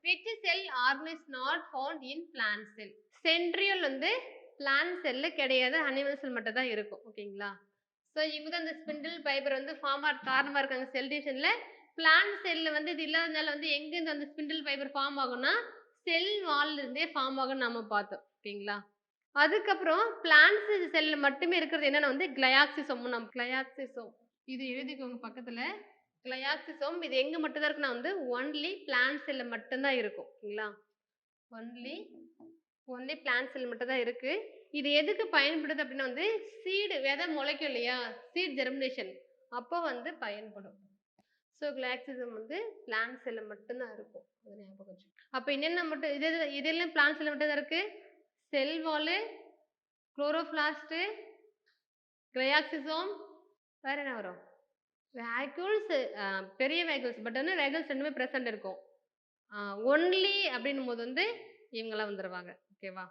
which cell organ is not found in plant cell? Centriole வந்து plant cell கிடையாது, animal cell மட்டும் தான் இருக்கும். ஓகேங்களா? ஸோ இவங்க தான் இந்த ஸ்பிண்டில் ஃபைபர் வந்து ஃபார்ம் ஆக காரணமாக இருக்காங்க செல் டிவிஷனில். பிளான்ட் செல்லில் வந்து இது இல்லாதனால வந்து எங்கேருந்து அந்த ஸ்பிண்டில் ஃபைபர் ஃபார்ம் ஆகும்னா செல் வால்ல இருந்தே ஃபார்ம் ஆகும்னு நம்ம பார்த்தோம். ஓகேங்களா? அதுக்கப்புறம் பிளான்ட் செல்லில் மட்டுமே இருக்கிறது என்னென்ன வந்து கிளையாக்சிசோம். நம்ம கிளையாக்சிசோம் இது எழுதிக்கோங்க பக்கத்தில். கிளையாக்சிசோம் இது எங்கே மட்டும்தான் இருக்குன்னா வந்து ஒன்லி பிளான்ட் செல்லில் மட்டும்தான் இருக்கும். ஓகேங்களா? ஒன்லி பிளான்ட் செல் மட்டும் தான் இருக்கு. இது எதுக்கு பயன்படுது அப்படின்னா வந்து சீடு விதை முளைக்கும் இல்லையா, சீட் ஜெர்மினேஷன் அப்போ வந்து பயன்படும். ஸோ கிளாக்சிசம் வந்து பிளான்ட் செல்ல மட்டும்தான் இருக்கும். அது ஞாபகம் வச்சு. அப்போ என்னென்ன மட்டும் இதெல்லாம் பிளான்ட் செல்ல மட்டும் தான் இருக்கு. செல் வாலு, குளோரோபிளாஸ்ட், கிளையாக்சிசோம், வேற என்ன வரும்? வேக்யூல்ஸ், பெரிய வேக்யூல்ஸ், பட் வந்து வேக்யூல்ஸ் ரெண்டுமே ப்ரெசென்ட் இருக்கும். ஒன்லி அப்படின்னும் போது வந்து இவங்கெல்லாம் வந்துருவாங்க. ஓகேவா?